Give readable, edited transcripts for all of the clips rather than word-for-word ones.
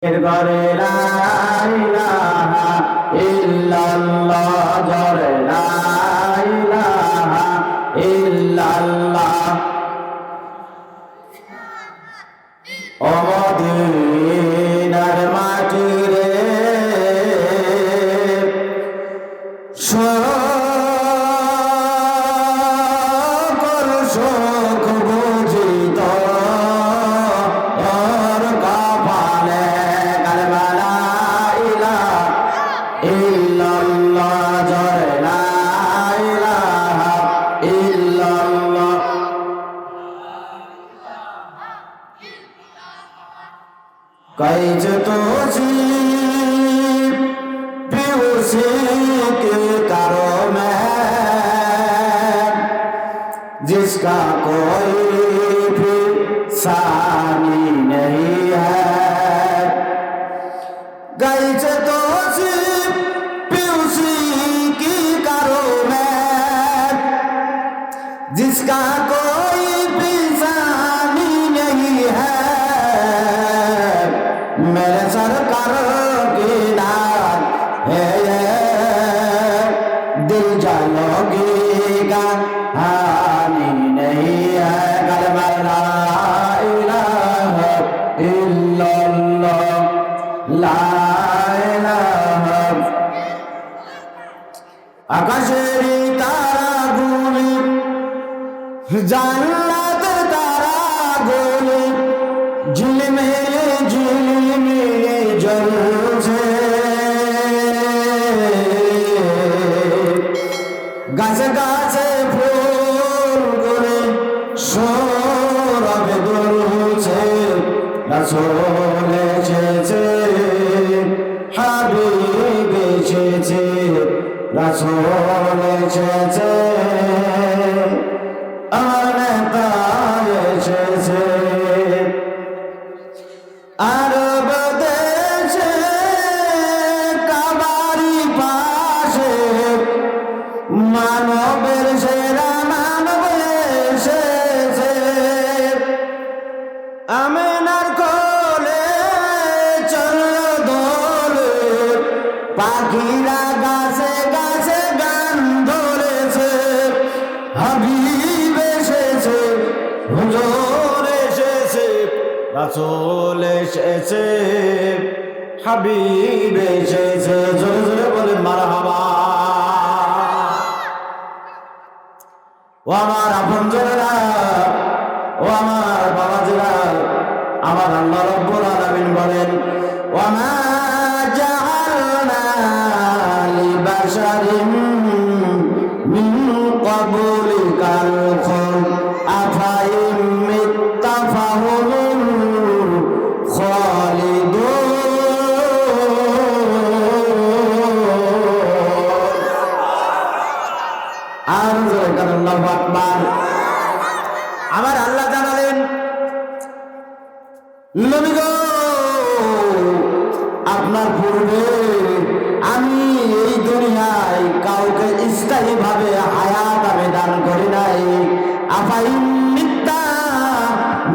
ঘরে লা ইলাহা ইল্লাল্লাহ জরে লা ইলাহা ইল্লাল্লাহ ও মদিনার মাটি রে সকল সুখ বুঝিত ওর কপালে কালেমা লা ইলাহা ইল্লাল্লাহ জরে লা ইলাহা ইল্লাল্লাহ कैसे तो उसी के करो में जिसका कोई भी सानी नहीं है कैसे तो उसी की करो में जिसका कोई भी सानी नहीं है मेरे सरकार की नात है दिल जानोगी का हानि नहीं है कलमा ला इलाहा इल्लल्लाह ला इलाहा आकाशेरी ताराগুলি জান্নাত তারাগুলি ঝিলমিল জ্বলছে গাছে গাছে ফুলগুলি সৌরভে দুলছে রাসূল এসেছে হাবিব এসেছে রাসূল এসেছে আমার নেতা এসেছে আরব দেশে কাবারি পাশে মানবের সেরা মানব এসেছে আমেনার কোলে চলল দোলে পাখিরা গাছে গাছে গান ধরেছে হাবিব এসেছে হুজুর এসেছে রাসূল এসেছে হাবিব এসেছে জোরে জোরে বলে মারহাবা ও আমার আপনজনেরা ও আমার বাবাজিরা আমার আল্লাহ রাব্বুল আলামিন বলেন ওয়া মা জাআলনা লিবাশারিন মিন ক্বাবলিকাল খুলদ আফাইম মিত্তা ফাহুমুল আমার আল্লাহ জানালেন নবী গো আপনার পূর্বে আমি এই দুনিয়ায় কাউকে স্থায়ী ভাবে হায়াত আমি দান করি নাই আফাইন মিত্তা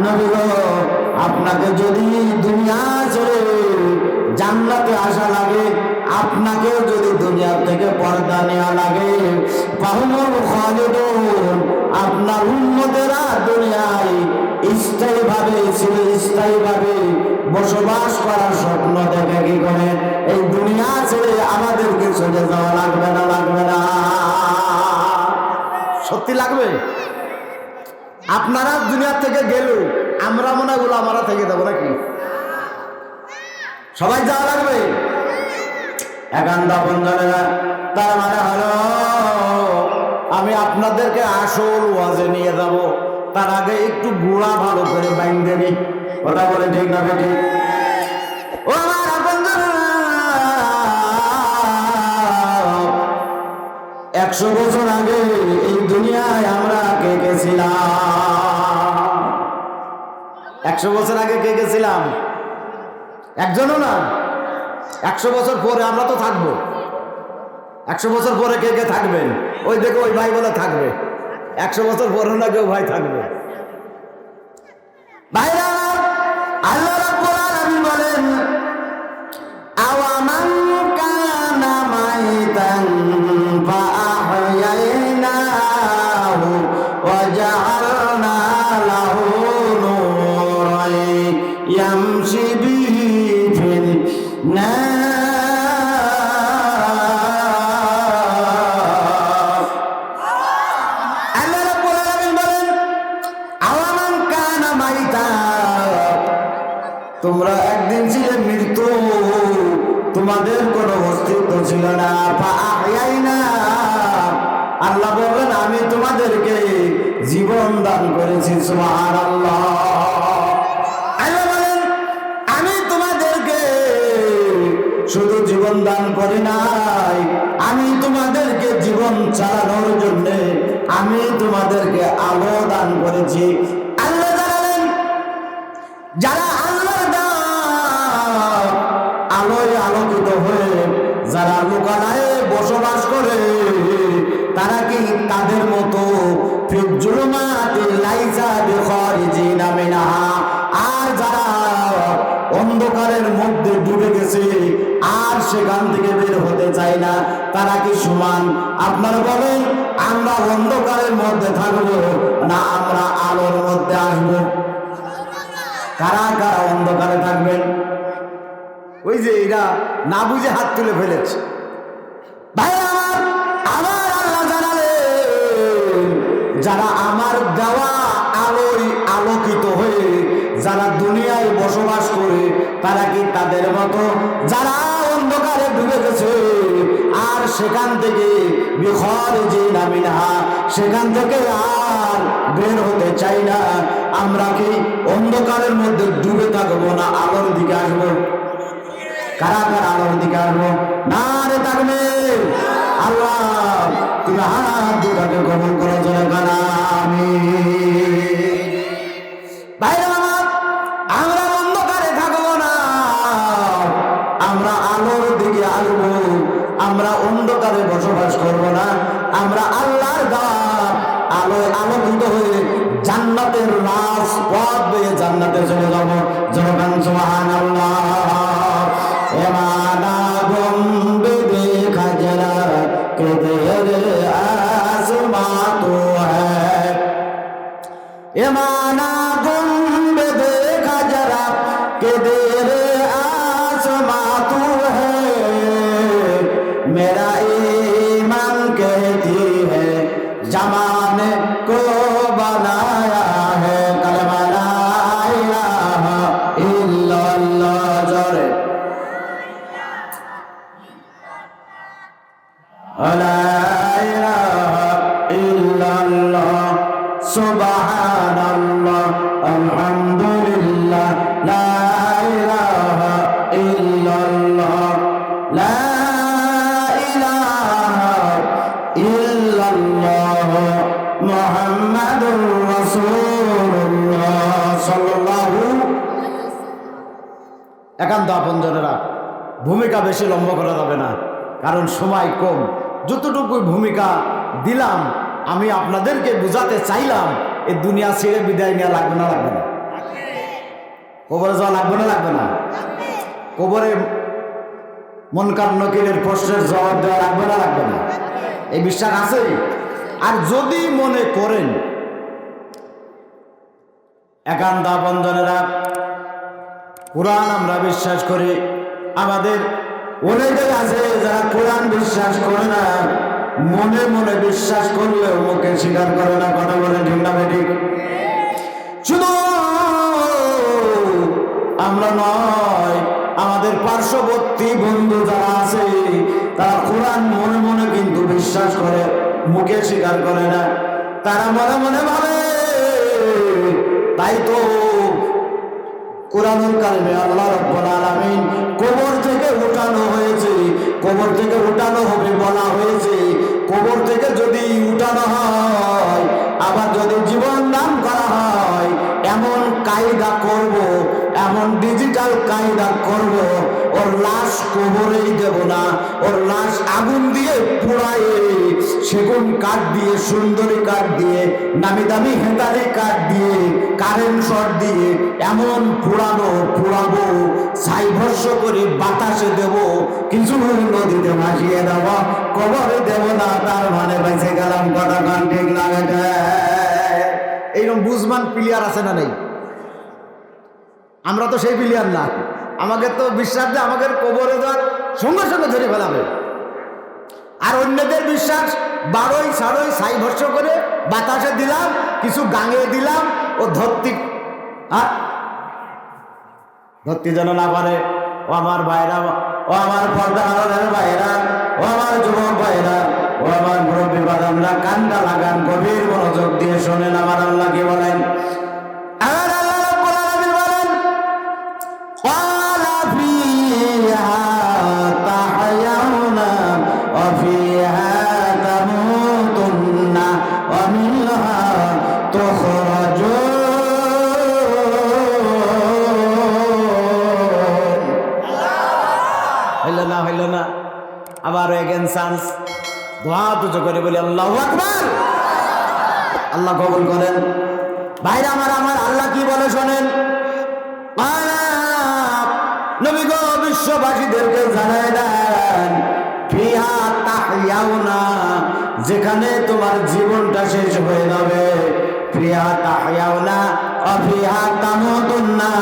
নবী গো আপনাকে যদি দুনিয়া ছেড়ে জান্নাতে আসা লাগে আপনাকেও যদি দুনিয়া থেকে পর্দা নেওয়া লাগে ফাহুমুল খালিদুন আপনার উম্মতেরা দুনিয়ায় স্থায়ীভাবে চিরস্থায়ীভাবে বসবাস করার স্বপ্ন দেখে কি করে এই দুনিয়া ছেড়ে আমাদেরকে চলে যাওয়া লাগবে না লাগবে না সত্যি লাগবে আপনারা দুনিয়া থেকে গেলেও আমরা মনে হয় আমরা থেকে যাবো নাকি সবাই যাওয়া লাগবে একান্ত বন্ধনেরা তার মানে হলো আমি আপনাদেরকে আসল ওয়াজে নিয়ে যাব তার আগে একটু গুড়া ভালো করে বাইন্ধে নি কথা বলে ঠিক না ঠিক ও আমার বন্ধুরা 100 বছর আগে এই দুনিয়ায় আমরা কে কে ছিলাম 100 বছর আগে কে কে ছিলাম একজনও না 100 বছর পরে আমরা তো থাকবো 100 বছর পরে কে কে থাকবেন ওই দেখো ওই ভাই বলে থাকবে 100 বছর পরে না কেউ ভাই থাকবে ভাইরা আল্লাহ রাব্বুল আলামিন বলেন তোমাদের কোনো অস্তিত্ব ছিল না। আল্লাহ বলেন আমি তোমাদেরকে জীবন দান করেছি। সুবহানাল্লাহ। আল্লাহ বলেন আমি তোমাদেরকে শুধু জীবন দান করি নাই, আমি তোমাদেরকে জীবন চালানোর জন্য আমি তোমাদেরকে আলো দান করেছি। আল্লাহ জানালেন যারা আল্লাহর দান আলোয় আলোকিত হয়ে যারা লোকালয়ে বসবাস করে তারা কি তাদের মতো আর যারা অন্ধকারের মধ্যে ডুবে গেছে আর সেখান থেকে বের হতে চায় না তারা কি সমান? আপনারা বলেন আমরা অন্ধকারের মধ্যে থাকবো না আমরা আলোর মধ্যে আসবো? কারা কারা অন্ধকারে থাকবেন? ওই যে এরা না বুঝে হাত তুলে ফেলেছে। ভাই আমার আল্লাহ জানালেন যারা আমার দেওয়া আলোয় আলোকিত হয়ে যারা দুনিয়ায় বসবাস করে তারা কি তাদের মতো যারা অন্ধকারে ডুবে গেছে আর সেখান থেকে সেখান থেকে আর বের হতে চাই না, আমরা কি অন্ধকারের মধ্যে ডুবে থাকবো না আলোর দিকে আসবো? কারা কারা আলোর দিকে আসবো? না রে থাকবে। আল্লাহ তুমি হাত দুটাকে কবুল করো জন্য কানা আমি। ভাইরা আমার আমরা অন্ধকারে থাকবো না, আমরা আলোর দিকে আসবো। আমরা অন্ধকারে বসবাস করবো না, আমরা আল্লাহর গাছ আলোয় আলোকিত হয়ে জান্নাতের রাজপথ বেয়ে জান্নাতে চলে যাবো। জনগণ সুবহানাল্লাহ। এমানা গম্বে দেখা জরা কে তেরে আসমা তো হ্যায়, এমানা গম্বে দেখা জরা কে তেরে आसमा तू है, मेरा ईमान कहती है जमाने को बनाया है कलमा ला इलाहा इल्लल्लाह। जोरे ला इलाहा इल्लल्लाह सुबहानल्लाह अल्हम्दुलिल्लाह ला इलाहा इल्लल्लाह ला इलाहा इल्लल्लाह मुहम्मदुर রাসূলুল্লাহ সাল্লাল্লাহু। একান্ত আপনজনেরা ভূমিকা বেশি লম্বা করা যাবে না, কারণ সময় কম। যতটুকু ভূমিকা দিলাম আমি আপনাদেরকে বোঝাতে চাইলাম এই দুনিয়া ছেড়ে বিদায় নেওয়া লাগবে না? লাগবে না? কবরে যাওয়া লাগবে না? লাগবে না? কবরে মুনকার নকিরের প্রশ্নের জবাব দেওয়া লাগবে না? লাগবে না? এই বিশ্বাস আছে? আর যদি মনে করেন একান্ত আপনজনেরা কোরআন আমরা বিশ্বাস করি, আমাদের অনেকে আছে যারা কোরআন বিশ্বাস করে না, মনে মনে বিশ্বাস করলেও মুখে স্বীকার করে না। কথা বলে ঠিক না ঠিক? শুধু আমরা নয়, আমাদের পার্শ্ববর্তী বন্ধু যারা আছে তারা কোরআন মনে মনে কিন্তু বিশ্বাস করে, মুখে স্বীকার করে না। তারা মনে মনে ভাবে, তাই তো কোরআনুল কারিমে আল্লাহ রাব্বুল আলামিন কবর থেকে উঠানো হয়েছে, কবর থেকে উঠানো হবে বলা হয়েছে। কবর থেকে যদি উঠানো হয় আবার যদি জীবন দান করা হয়, এমন কায়দা করব, এমন ডিজিটাল কায়দা করব, ওর লাশ কবরেই দেব না, ওর লাশ আগুন দিয়ে পোড়ায়, সেগুন কাঠ দিয়ে, সুন্দরী কাঠ দিয়ে, নামি দামি হেতালি কাঠ দিয়ে, কারেন্ট শট দিয়ে এমন পোড়াবো, ছাই ভস্য করে বাতাসে দেব, কিছু নদীতে ভাসিয়ে দেব, কবরে দেব না। তার মানে বেঁচে গেলাম। কথা গান ঠিক লাগে? এইরকম বুঝমান প্লেয়ার আছে না নেই? আমরা তো সেই প্লেয়ার না। আমাকে তো বিশ্বাস যে আমাকে কবরে দেওয়ার সঙ্গে সঙ্গে ধরে ফেলাবে। আর অন্যদের বিশ্বাস 12ই সাড়ই ছাই ভস্য করে বাতাসে দিলাম, কিছু গাঙে দিলাম, ও ধরতি যেন না পারে। ও আমার ভাইরা, ও আমার পর্দার ভাইরা, ও আমার যুবক ভাইরা, ও আমার মুরব্বী বাদামরা, কান্দা লাগান, গভীর মনোযোগ দিয়ে শোনেন আমার আল্লাহ কি বলেন। আমার আল্লাহ রাব্বুল আলামিন বলেন, ক্বালা ফিহা তাহয়াউনা ওয়া ফিহা তামুতুন্না ওয়া মিনহা তুখরাজুন। হইল না আবার এগেন চান্স, দোয়া দুটো করে বলি আল্লাহু আকবার। আল্লাহ কবুল করেন। ভাইরা আমার, আমার আল্লাহ কি বলে শোনেন। নবী গো বিশ্ববাসীদেরকে জানায় দেন, ফিহা তাহয়াউনা, যেখানে তোমার জীবনটা শেষ হয়ে যাবে, ফিহা তাহয়াউনা ওয়া ফিহা তামুতুন্না,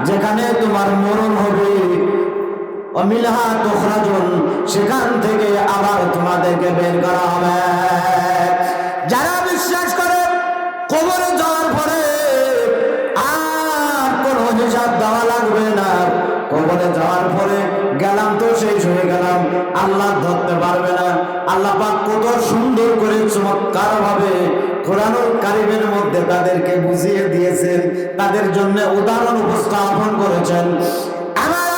যেখানে তোমার মরণ হবে, অমিলহা তুখরাজুন, সেখান থেকে আবার তোমাদেরকে বের করা হবে। যারা বিশ্বাস করে কবরে যাওয়ার পরে আর কোনো হিসাব দেওয়া লাগবে না, কবরে যাওয়ার পরে গেলাম তো শেষ হয়ে গেলাম, আল্লাহ ধরতে পারবে না। আল্লাহ পাক কত সুন্দর করে চমৎকার ভাবে কোরআনুল কারীমের মধ্যে তাদেরকে বুঝিয়ে দিয়েছেন, তাদের জন্য উদাহরণ উপস্থাপন করেছেন। আমার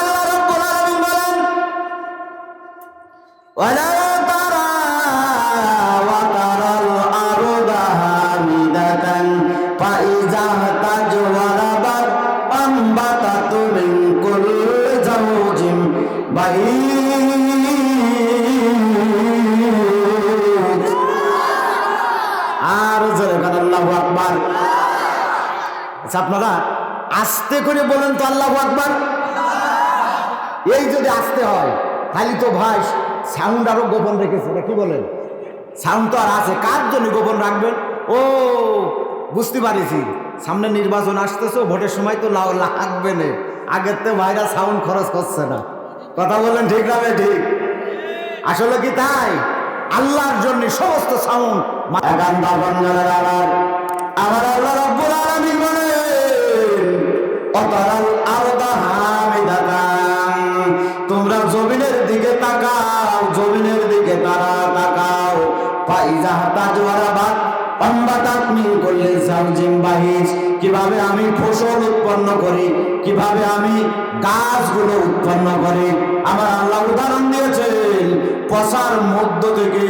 ولو ترى وترى الأرض هامدة فإذا اهتزت أنبتت من كل زوج بهيج। আর জোরে বলেন আল্লাহু আকবার। আচ্ছা আপনারা আস্তে করে বলেন তো আল্লাহু আকবার। এই যদি আস্তে হয় খালি তো ভাই সাউন্ড আরো গোপন রেখেছে, এটা কি বলেন? সাউন্ড তো আর আছে, কার জন্য গোপন রাখবেন? ও বুঝতে পারিছি, সামনে নির্বাচন আসতেছে, ভোটের সময় তো লাগবে না, আগের তো ভাইরা সাউন্ড খরচ করছে না। কথা বলেন ঠিক না? ঠিক আসলে কি তাই? আল্লাহর জন্য সমস্ত সাউন্ড। আমার আল্লাহ রাব্বুল আলামিন বলেন, অতারাল আরদা হামিদাতান, তোমরা জমিনের দিকে তাকাও, জমিনের দিকে তারা তাকাও। ফাইজা তাজওয়ারাবাত আম্বাতাত মিন কুল্লি যাওজিন বাহিজ, কিভাবে আমি ফসল উৎপন্ন করি, কিভাবে আমি গাছগুলো উৎপন্ন করি। আমার আল্লাহ উদাহরণ দিয়েছেন, পশার মধ্য থেকে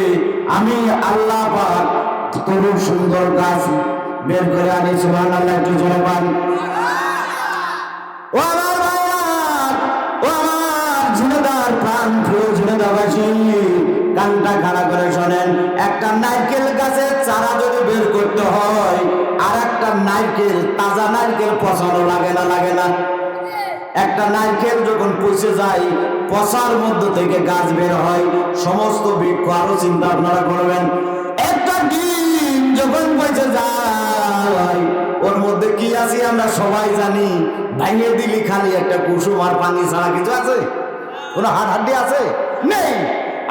আমি আল্লাহ পাক খুব সুন্দর গাছ বের করে আনি। সুবহানাল্লাহ, একটু জোরে বলেন। ও আমার ভাইরা, ও আমার ঝিনাইদহ প্রাণ প্রিয় ঝিনাইদহবাসী, কানটা খাড়া করে শোনেন। একটা নারকেল গাছের চারা যদি বের করতে হয়, আর একটা নারকেল, তাজা নারকেল পচানো লাগে না? লাগে না? একটা নারকেল যখন পচে যায়, পচার মধ্য থেকে গাছ বের হয়, সমস্ত বৃক্ষ। আরো চিন্তা আপনারা করবেন, একটা ডিম যখন পচে যায়, ওর মধ্যে কি আছে আমরা সবাই জানি। ভাঙিয়ে দিলি খালি একটা কুসুম আর পানি ছাড়া কিছু আছে? কোনো হাড্ডি আছে? নেই।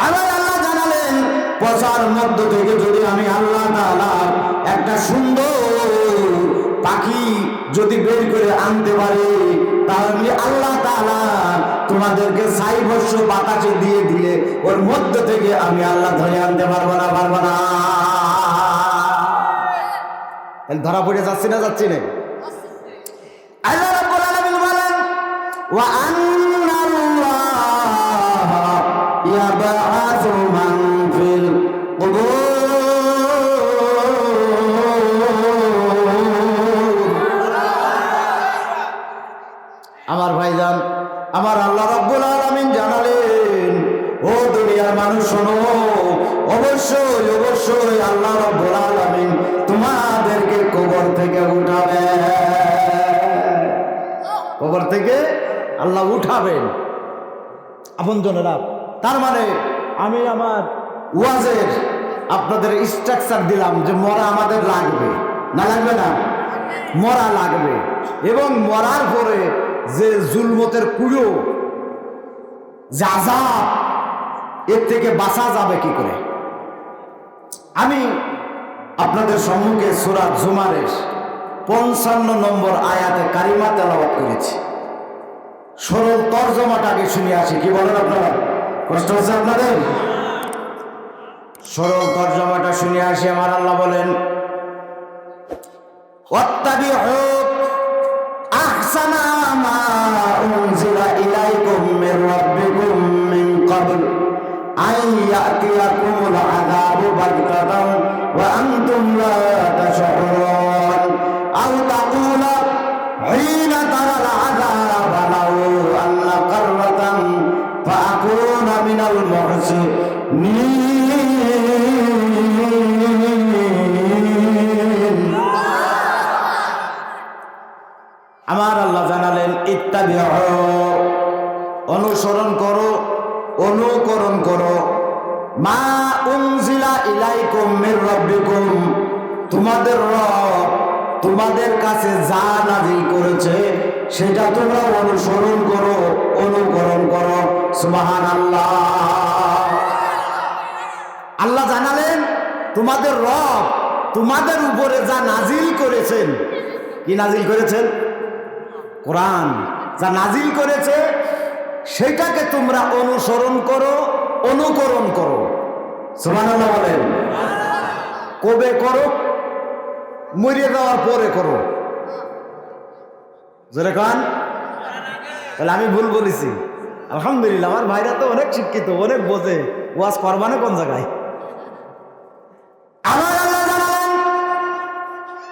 আমার আল্লাহ জানালেন, পচার মধ্য থেকে যদি আমি আল্লাহ তাআলা একটা সুন্দর পাখি যদি বের করে আনতে পারি, তাহলে আল্লাহ তাআলা তোমাদেরকে ৬০ বছর বাতাসে দিয়ে দিলে ওর মধ্য থেকে আমি আল্লাহ ধরে আনতে পারবো না? পারবো না? ধরা পড়ে যাচ্ছি না? যাচ্ছি না? আল্লাহ রাব্বুল আলামিন বলেন, ওয়া আন্নাল্লাহা ইয়াবআসু মান ফিল কুবুর। আমার ভাইজান, আমার আল্লাহ রাব্বুল আলামিন জানালেন, ও দুনিয়ার মানুষ শোনো, অবশ্যই অবশ্যই আল্লাহ রাব্বুল আলামিন তোমাদেরকে কবর থেকে উঠাবে। কবর থেকে আল্লাহ উঠাবেন আপনজনেরা। তার মানে আমি আমার ওয়াজের আপনাদের স্ট্রাকচার দিলাম যে মরা আমাদের লাগবে না? লাগবে না? মরা লাগবে। এবং মরার পরে যে জুলমতের কুয়ো, যে আযাব, এর থেকে বাঁচা যাবে কি করে? আমি আপনাদের সম্মুখে সূরা জুমারের ৫৫ নম্বর আয়াতে কারিমা তেলাওয়াত করেছি। সরল তর্জমাটাকে শুনে আসি। কি বলেন আপনারা? কষ্ট হচ্ছে আপনাদের? সরল তর্জমাটা শুনে আসি। আমার আল্লাহ বলেন, ওয়াত্তাবিউ আহসানা মা উনজিলা ইলাইকুম মির রাব্বিকুম মিন ক্বাবল আন ইয়াতিয়াকুমুল আযাবু বাগতাতান ওয়া আনতুম লা তাশউরুন আও তাকুলা হিনা তারাল আযাব লাউ আন্না কাররাতান ফাআকুনা মিনাল মুহসিনিন। আমার আল্লাহ জানালেন, ইত্তাবিউ, অনুসরণ করো, অনুকরণ করো, মা উনজিলা ইলাইকুম মির রাব্বিকুম, তোমাদের রব তোমাদের কাছে যা নাযিল করেছে সেটা তোমরা অনুসরণ করো, অনুকরণ করো। সুবহানাল্লাহ। আল্লাহ জানালেন তোমাদের রব তোমাদের উপরে যা নাজিল করেছেন। কি নাজিল করেছেন? কোরআন যা নাজিল করেছে সেটাকে তোমরা অনুসরণ করো, অনুকরণ করো। সুবহানাল্লাহ বলেন। কবে করো? মরে যাওয়ার পরে করো। জোরে কান। তাহলে আমি ভুল বলেছি? আলহামদুলিল্লাহ, আমার ভাইরা তো অনেক শিক্ষিত, অনেক বোঝে। ওয়াজ করবানে কোন জায়গায়? আমার আল্লাহ জানালেন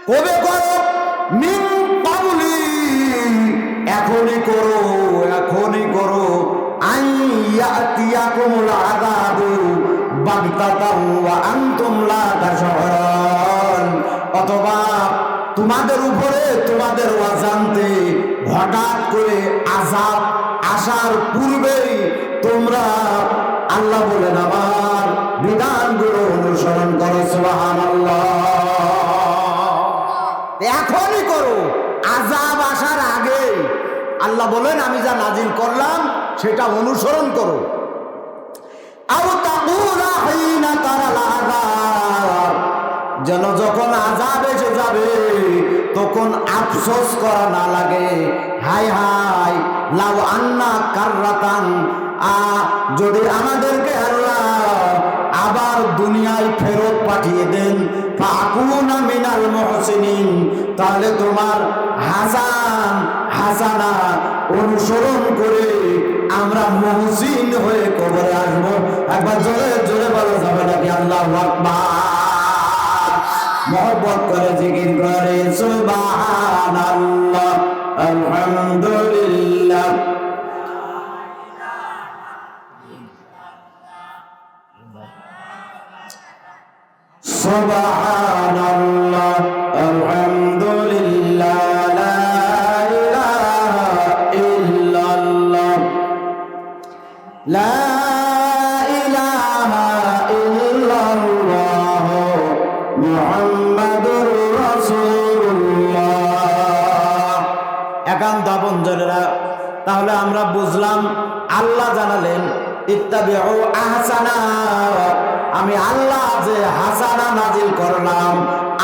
কবে করো? মিন ক্বাবলি, এখনই করো, এখনই করো। আন ইয়াতিয়াকুমুল আযাবু বাগতাতান ওয়া আনতুম লা তাশউরুন, অথবা তোমাদের উপরে তোমাদের অজান্তে হঠাৎ করে আযাব আসার পূর্বেই তোমরা, আল্লাহ বলেন, আমার বিধানগুলো অনুসরণ করো। সুবহানাল্লাহ। এখনই করো, আযাব আসার আগে। আল্লাহ বলেন আমি যা নাজিল করলাম সেটা অনুসরণ করো। আও তাকুলা হিনা তারাল আযাব, যেন যখন আযাব এসে যাবে তখন আফসোস করা না লাগে। হায় হায়, লাউ আন্না কাররাতান, যদি আমাদেরকে আল্লাহ আবার দুনিয়ায় ফেরত পাঠিয়ে দেন, ফাকুনা মিনাল মুহসিনিন, তাহলে তোমার হাসান হাসানা অনুসরণ করে আমরা মুহসিন হয়ে কবরে আসবো। একবার জোরে জোরে বলা যাবে নাকি? আল্লাহু আকবার। মোহব্বত করে জিকির করে সুবহানাল্লাহ, আলহামদুলিল্লাহ, সুবহানাল্লাহ, আলহামদুলিল্লাহ, লা ইলাহা ইল্লাল্লাহ, লা ইলাহা ইল্লাল্লাহ, মুহাম্মাদুর রাসূলুল্লাহ। একান্ত আপনজনেরা, তাহলে আমরা বুঝলাম, আল্লাহ জানালেন ইত্তাবিউ আহসানা, আমি আল্লাহ যে হাসানা নাজিল করলাম,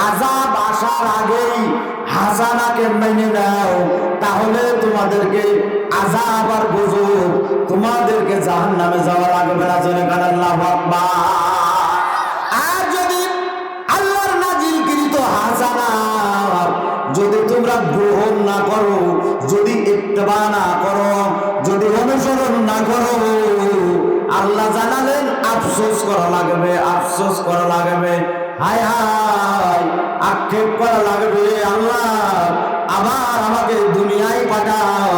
আযাব আসার আগেই হাসানাকে মেনে নাও, তাহলে তোমাদেরকে আযাব আর গজব, তোমাদেরকে জাহান্নামে যাওয়া লাগবে না। জোরে কান আল্লাহু আকবার। আর যদি আল্লাহর নাজিলকৃত হাসানা যদি তোমরা গ্রহণ না করো, যদি ইত্তেবা না করো, যদি অনুসরণ না করো, আল্লাহ জানালেন আফসোস করা লাগবে, আফসোস করা লাগবে। হায় হায়, আক্ষেপ করা লাগবে, আল্লাহ আবার আমাকে দুনিয়ায় পাঠাও,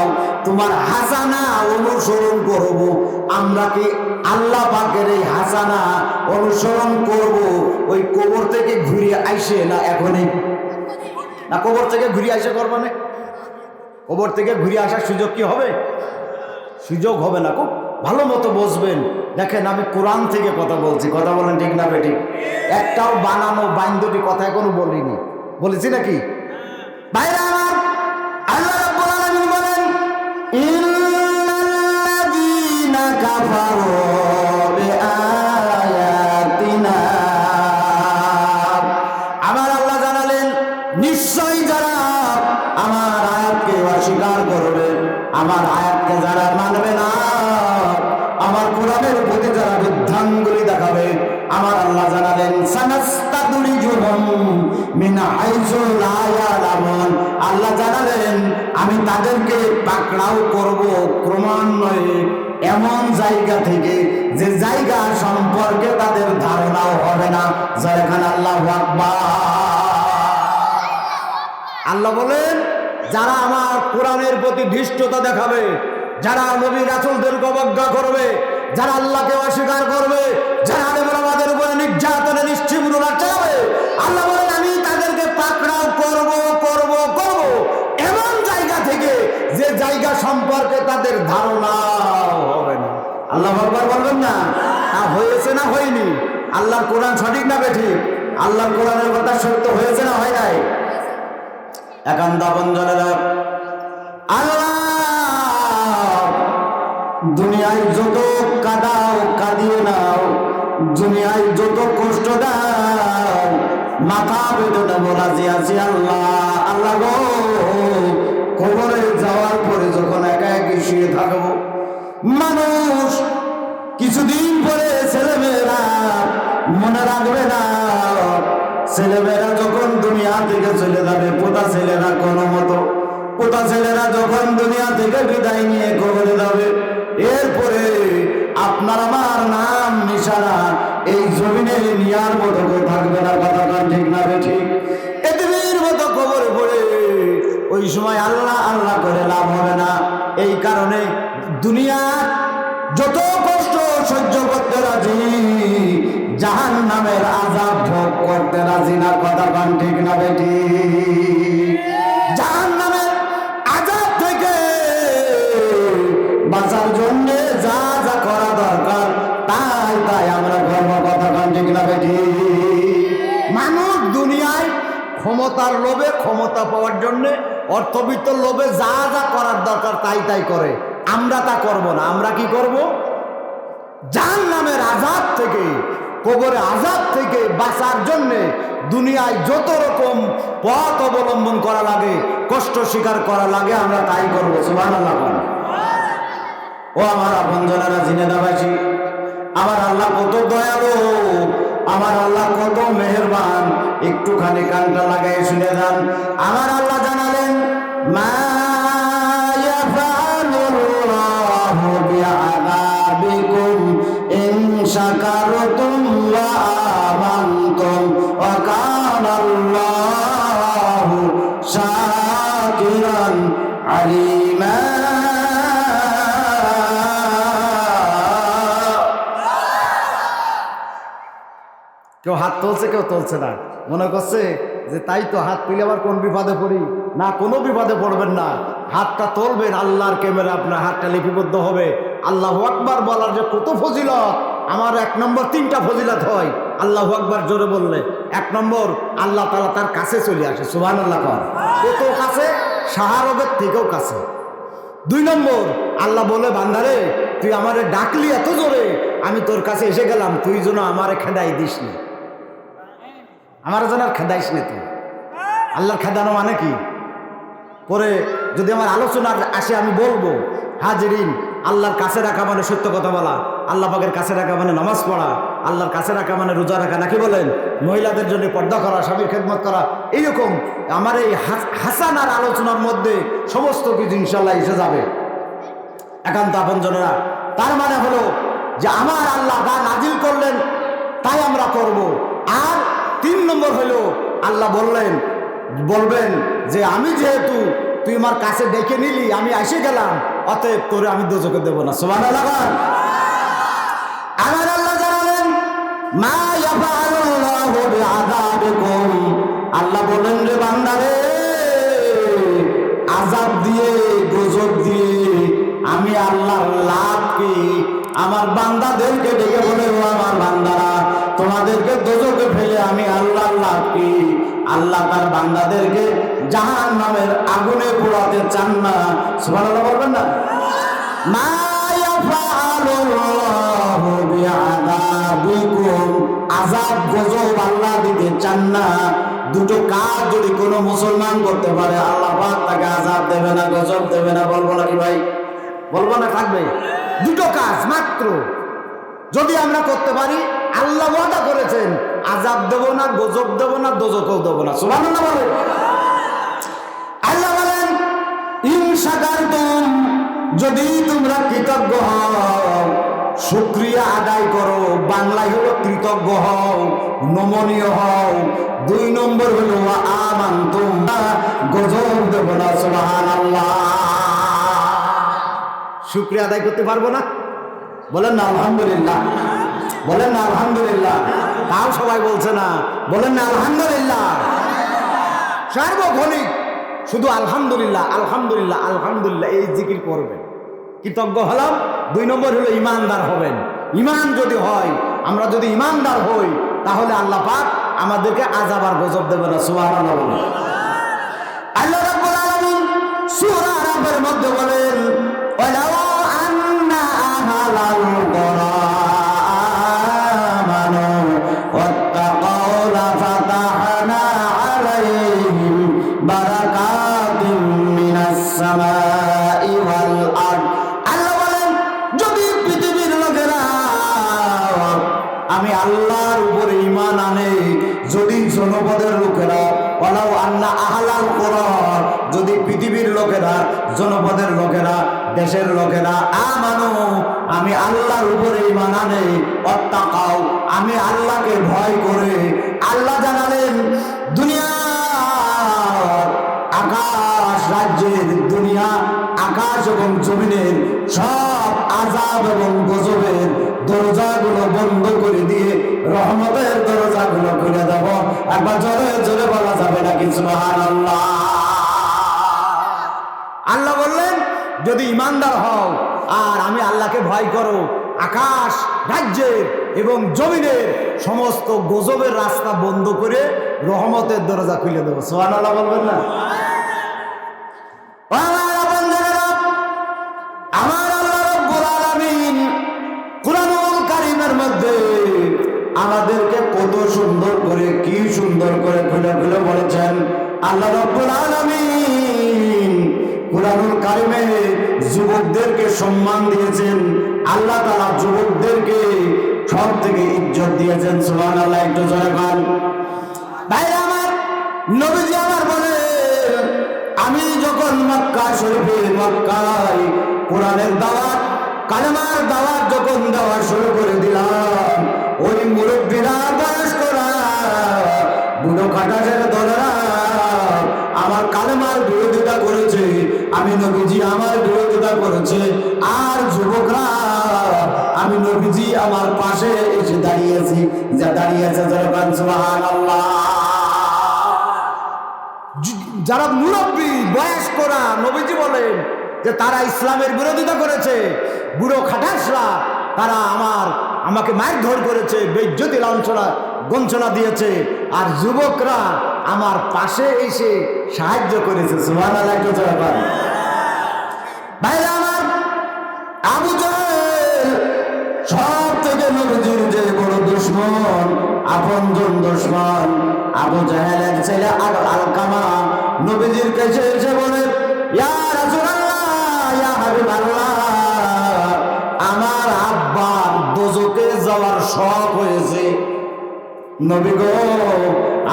তোমার হাসানা অনুসরণ করব। আমরা কি আল্লাহ পাকের এই হাসানা অনুসরণ করব ওই কবর থেকে ঘুরে আইসে, না এখনই? না কবর থেকে ঘুরে আইসে করবো না? কবর থেকে ঘুরে আসার সুযোগ কি হবে? সুযোগ হবে না। খুব ভালো মতো বসবেন। দেখেন, আমি কোরআন থেকে কথা বলছি, কথা বলেন ঠিক না বেঠিক? একটাও বানানো বাইন্দটি কথা এখনো বলিনি, বলেছি নাকি? ভাইরা আমার, আল্লাহ রাব্বুল আলামিন বলেন, ইন্নাল্লাযীনা কাফারু বিআয়াতিনা, আমার আল্লাহ জানালেন নিশ্চয়ই যারা আমার আয়াতকে অস্বীকার করবে, আমার আয়াতকে আমার আল্লাহ জানালেন সানাস্তাদরিজুহুম মিন হাইসু লা ইয়ালামুন, আল্লাহ জানালেন আমি তাদেরকে পাকড়াও করব ক্রমান্বয়ে এমন জায়গা থেকে যে জায়গা সম্পর্কে তাদের ধারণাও হবে না। যেখানে আল্লাহু আকবার। আল্লাহ বলেন যারা আমার কোরআনের প্রতি ধৃষ্টতা দেখাবে, যারা নবী রাসূলদেরকে অবজ্ঞা করবে, যারা আল্লাহকে অস্বীকার করবে, যারা আমাদের উপরে নির্যাতনে নিশ্চিবুরা চালাবে, আল্লাহ বলেন আমি তাদেরকে পাকড়াও করব করব করব এমন জায়গা থেকে যে জায়গা সম্পর্কে তাদের ধারণা হবে না। আল্লাহ আকবার বলবেন না? হয়েছে না হয়নি? আল্লাহর কোরআন সঠিক না বেঠিক? আল্লাহর কোরআনের কথা সত্য হয়েছে না হয় নাই? একান্ত বন্ধনেরা, আল্লাহ দুনিয়ায় যত কাদাও কাঁদিয়ে নাও, দুনিয়ায় যত কষ্ট দাও, মাথা বেদনা রাজি আছি আল্লাহ। আল্লাহ গো, কবরে যাওয়ার পরে যখন একা একা শুয়ে থাকবো, মানুষ কিছুদিন পরে ছেলেমেয়েরা মনে রাখবে না, ছেলেমেয়েরা যখন দুনিয়া থেকে চলে যাবে, পোতা ছেলেরা কোনো মতো, পোতা ছেলেরা যখন দুনিয়া থেকে বিদায় নিয়ে কবরে যাবে, এরপরে আপনার আমার নাম নিশানা এই জমিনে নিয়ার মতো করে থাকবে না। কথা ঠিক না ঠিক? এতিমের মতো কবরে পড়ে ওই সময় আল্লাহ আল্লাহ করে লাভ হবে না। এই কারণে দুনিয়া যত কষ্ট সহ্য করতে রাজি, জাহান্নামের আযাব ভোগ করতে রাজি না। কথা ঠিক না বেটি? জাহান্নামের আযাব থেকে বাঁচার জন্য যা যা করা দরকার তাই তাই আমরা করব। কথা ঠিক না বেটি? মানুষ দুনিয়ায় ক্ষমতার লোভে, ক্ষমতা পাওয়ার জন্য, অর্থবিত্তর লোভে যা যা করার দরকার তাই তাই করে। আমরা তা করব না। আমরা কি করব? জাহান্নামের আযাব থেকে, কবরের আযাব থেকে বাঁচার জন্য দুনিয়ায় যত রকম পথ অবলম্বন করা লাগে, কষ্ট স্বীকার করা লাগে, আমরা তাই করব। সুবহানাল্লাহ। ও আমার আপনজনেরা, জিনেদাবাসী, আমার আল্লাহ কত দয়ালু, আমার আল্লাহ কত মেহেরবান। একটুখানি কানটা লাগাই শুনে যান। আমার আল্লাহ জানালেন মা ইয়াফআলুল্লাহু বিআযাবিকুম ইন শাকারতুম ওয়া আমানতুম ওয়া কানাল্লাহু শাকিরান আলিমা। কেউ হাত তুলছে, কেউ তুলছে না। মনে করছে যে তাই তো হাত তুলে আবার কোন বিপদে পড়ি? না, কোনো বিপদে পড়বেন না। হাতটা তুলবেন, আল্লাহর ক্যামেরা আপনার হাতটা লিপিবদ্ধ হবে। আল্লাহু আকবার বলার যে কত ফজিলত! আমার 1 নম্বর 3টা ফজিলত হয় আল্লাহু আকবার জোরে বললে। 1 নম্বর, আল্লাহ তাআলা তার কাছে চলে আসে। সুবহানাল্লাহ। কত কাছে? শাহরগের থেকেও কাছে। 2 নম্বর, আল্লাহ বলে বান্দারে তুই আমারে ডাকলি এত জোরে, আমি তোর কাছে এসে গেলাম, তুই যেন আমারে খেদাই দিস না, আমার যেন আর খেদাইস না তুই। আল্লাহর খেদানো মানে কি? পরে যদি আমার আলোচনা আসে আমি বলবো। হাজিরিন, আল্লাহর কাছে রাখা মানে সত্য কথা বলা, আল্লাহ পাকের কাছে রাখা মানে নামাজ পড়া, আল্লাহর কাছে রাখা মানে রোজা রাখা, নাকি বলেন? মহিলাদের জন্য পর্দা করা, স্বামীর খেদমত করা, এইরকম আমার এই হাসানার আলোচনার মধ্যে সমস্ত কিছু ইনশাল্লাহ এসে যাবে। একান্ত আপনজনেরা, তার মানে হলো যে আমার আল্লাহ যা নাজিল করলেন তাই আমরা করব। আর 3 নম্বর হলো আল্লাহ বলবেন যে আমি যেহেতু তুই আমার কাছে ডেকে নিলি, আমি এসে গেলাম, অতএব তোরে আমি দোজখে দেব না। সুবহানাল্লাহ। আমার আল্লাহ জানালেন মা ইয়াফআলুল্লাহু বিআযাবিকুম, আল্লাহ বলেন রে বান্দারে, আযাব দিয়ে, গজব দিয়ে আমি আল্লাহর লাভ কি? আমার বান্দাদেরকে ডেকে বলে, ও আমার বান্দারা, তোমাদেরকে দোজখে ফেলে আমি আল্লাহর লাভ কি? আল্লাহ তার বান্দাদেরকে জাহান্নামের আগুনে পোড়াতে চান না। সুবহানাল্লাহ বলবেন না? মা ইয়াফআলুল্লাহু বিআযাবিকুম, আযাব গজব আল্লাহ দিতে চান না। 2টো কাজ যদি কোনো মুসলমান করতে পারে, আল্লাহ পাক তাকে আযাব দেবে না, গজব দেবে না। বলবো নাকি ভাই? বলবো না? থাকবে 2টো কাজ মাত্র। যদি আমরা করতে পারি, আল্লাহ ওয়াদা করেছেন আযাব দেব না, গজব দেব না, দোজখও দেব না। সুবহানাল্লাহ বলে। আল্লাহ বলেন ইন শাকারতুম, যদি তোমরা কৃতজ্ঞ হও, শুকরিয়া আদায় করো, বাংলায় হলো কৃতজ্ঞ হও, নমনীয় হও। 2 নম্বর হলো আমানতুম, গজব দেব না। সুবহানাল্লাহ। শুকরিয়া আদায় করতে পারবো না? বলেন না আলহামদুলিল্লাহ, বলেন না আলহামদুলিল্লাহ। তাও সবাই বলছে না, বলেন না আলহামদুলিল্লাহ। সার্বক্ষণিক শুধু আলহামদুলিল্লাহ আলহামদুলিল্লাহ আলহামদুলিল্লাহ এই জিকির করবেন। কৃতজ্ঞ হলাম। 2 নম্বর হলো ইমানদার হবেন। ইমান যদি হয়, আমরা যদি ইমানদার হই, তাহলে আল্লাহ পাক আমাদেরকে আযাব আর গজব দেবে না। সুবহানাল্লাহ। আল্লাহ রাব্বুল আলামিন সূরা আরাফের মধ্যে বলেন ওয়ালাউ আন্না আহলাল কুরআন আমানু ওয়াত্তাকাউ লাফাতাহনা আলাইহিম বারাকাতিম মিনাস সামাই ওয়াল আরদ। আল্লাহ বলেন যদি পৃথিবীর লোকেরা আমি আল্লাহর উপরে ঈমান আনে, যদি জনপদের লোকেরা ওয়ালাউ আন্না আহলাল কুরআন, যদি পৃথিবীর লোকেরা, জনপদের লোকেরা, দেশের লোকেরা আমানু, আমি আল্লাহর উপরে ঈমান আনে, ওয়াত্তাকাউ, আমি আল্লাহকে ভয় করে। আল্লাহ জানালেন দুনিয়া আকাশ রাজ্যের, দুনিয়া আকাশ এবং জমিনের সব আযাব এবং গজবের দরজাগুলো বন্ধ করে দিয়ে রহমতের দরজাগুলো খুলে দেব। একবার জোরে জোরে বলা যাবে নাকি সুবহানাল্লাহ। আল্লাহ বললেন যদি ইমানদার হও আর আমি আল্লাহকে ভয় করো, আকাশ রাজ্যের এবং জমিনের সমস্ত গজবের রাস্তা বন্ধ করে রহমতের দরজা খুলে দেবো। সুবহানাল্লাহ বলবেন না? আমার আল্লাহ রাব্বুল আলামিন কুরআনুল কারীমের মধ্যে আমাদেরকে কত সুন্দর করে, কি সুন্দর করে খুলে খুলে বলেছেন। আল্লাহ রাব্বুল আলামিন কুরআনুল কারীমে যুবকদেরকে সম্মান দিয়েছেন। আল্লাহ তাআলা যুবকদেরকে সব থেকে ইজ্জত দিয়েছেন। সুবহানাল্লাহ। একটু জোরে বলেন। ভাই আমার নবীজি আমার বলে আমি যখন মক্কা শরীফে, মক্কায় কোরআনের দাওয়াত, কালেমার দাওয়াত যখন দেওয়া শুরু করে দিলাম, ওই মুরব্বীরা, বয়স্করা, বুড়ো খাটাসের দলেরা আমার কালেমার বিরোধিতা করেছে, আমি নবীজি আমার বিরোধিতা করেছে। আর যুবকরা আমি নবীজি আমার পাশে এসে দাঁড়িয়েছি, যা দাঁড়িয়েছে যারা সুবহানাল্লাহ। যারা মুরব্বী বয়স্করা, নবীজি বলেন যে তারা ইসলামের বিরোধিতা করেছে। বুড়ো খাটাসরা তারা আমাকে মারধর করেছে, বেইজ্জতি লাঞ্ছনা গঞ্চনা দিয়েছে। আর যুবকরা আমার পাশে এসে সাহায্য করেছে। সুবহানাল্লাহ। একটু জোরে বলেন। ভাইরা আমার, আবু জাহেল সব থেকে নবীজির যে বড় দুশমন, আপনজন দুশমন, আবু জাহেলের ছেলে আলকামা নবীজির কাছে এসে বলে ইয়া রাসূলুল্লাহ, ইয়া হাবিবাল্লাহ, আমার আব্বার দোজখে যাওয়ার শখ হয়েছে। নবী গো,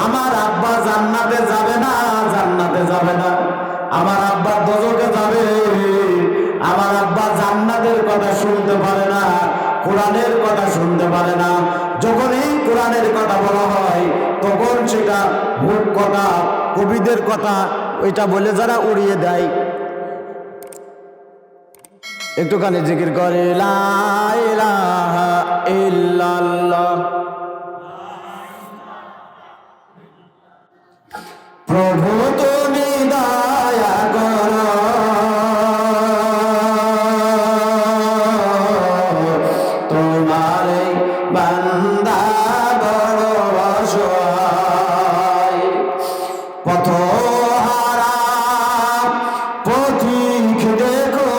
আমার আব্বা জান্নাতে যাবে না, জান্নাতে যাবে না, আমার আব্বা দোজখে যাবে। আমার আব্বা জান্নাতের কথা শুনতে পারে না, কোরআনের কথা শুনতে পারে না। যখন এই কোরআনের কথা বলা হয় তখন সেটা ভূত কথা, কবিদের কথা, ওইটা বলে যারা উড়িয়ে দেয়। একটুখানি জিকির করে লা ইলাহা ইল্লাল্লাহ, প্রভু তুমি দয়া করো, তোমার বান্দা বড় অসহায়, পথহারা পথিক দেখো,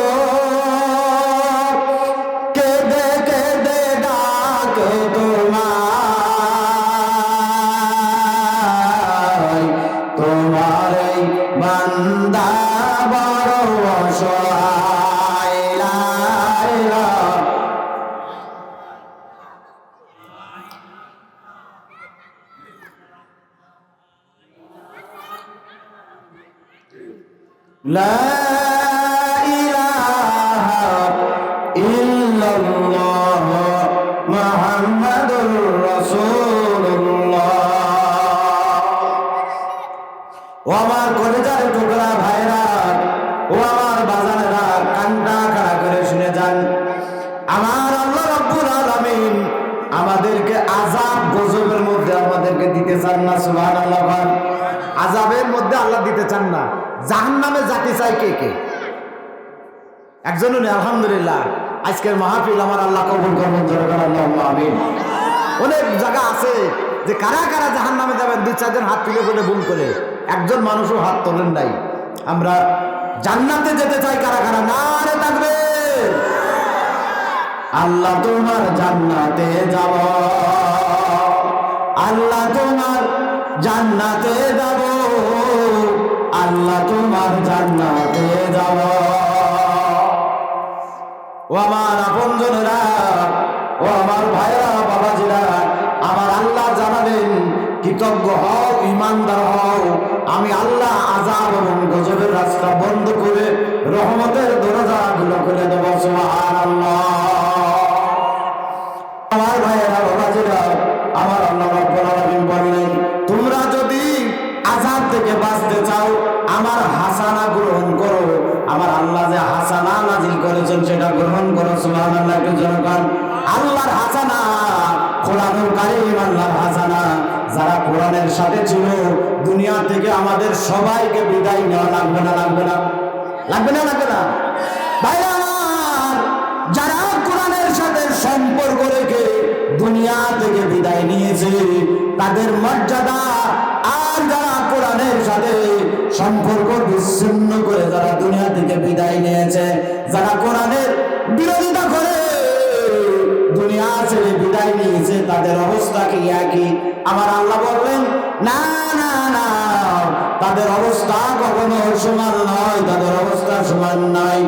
কেঁদে কেঁদে লা ইলাহা ইল্লাল্লাহ মুহাম্মাদুর রাসূলুল্লাহ। ও আমার কলিজার টুকরা ভাইরা, ও আমার বাজানেরা, কান্না খাড়া করে শুনে যান। আমার আল্লাহ রাব্বুল আলামিন আমাদেরকে আযাব গজবের মধ্যে আমাদেরকে দিতে চান না। সুবহানাল্লাহ। আযাবের মধ্যে আল্লাহ দিতে চান না, জাহান্নামে যেতে চাই কে কে? একজনও নেই। আলহামদুলিল্লাহ আজকের মাহফিল আমার আল্লাহ কবুল করবেন। আল্লাহুম্মা আমিন। অনেক জায়গা আছে যে কারা কারা জাহান্নামে যাবেন, দুই চারজন হাত তুলে বলে ভুল করে, একজন মানুষও হাত তোলেন নাই। আমরা জান্নাতে যেতে চাই কারা কারা? নারে তাকবীর। আল্লাহ তোমার জান্নাতে যাব, আল্লাহ তোমার জান্নাতে যাব, আল্লাহ তোমার জান্নাতে যাব। ও আমার আপনজনেরা, ও আমার ভাইরা, বাবাজিরা, আমার আল্লাহ জানালেন কৃতজ্ঞ হও, ইমানদার হও। আমি আল্লাহ আযাব এবং গজবের রাস্তা বন্ধ করে রহমতের দরজাগুলো খুলে দেব। সুবহানাল্লাহ। আমার ভাইয়েরা, বাবাজিরা, আমার আল্লাহ রাব্বুল আলামিন বললেন, তোমরা যদি আযাব থেকে বাঁচতে চাও আমার হাসানা গ্রহণ করো। আমার আল্লাহ যে হাসানা নাজিল করেছেন সেটা গ্রহণ করো। সুবহানাল্লাহ। একটু জোরে বলেন আল্লাহর হাসানা। কোরআনুল কারীম আল্লাহর হাসানা। যারা কোরআনের সাথে ছিল দুনিয়া থেকে আমাদের সবাইকে বিদায় নেওয়া লাগবে না? লাগবে না? লাগবে না? লাগবে না? ভাইরা আমার, যারা কোরআনের সাথে সম্পর্ক রেখে দুনিয়া থেকে বিদায় নিয়েছে তাদের মর্যাদা, আর যারা কোরআনের সাথে সম্পর্ক বিচ্ছিন্ন করে যারা দুনিয়া থেকে বিদায় নিয়েছে, যারা কোরআনের বিরোধিতা করে দুনিয়া ছেড়ে বিদায় নিয়েছে, তাদের অবস্থা কি একই? আমার আল্লাহ বললেন না না না, তাদের অবস্থা কখনো সমান নয়, তাদের অবস্থা সমান নয়।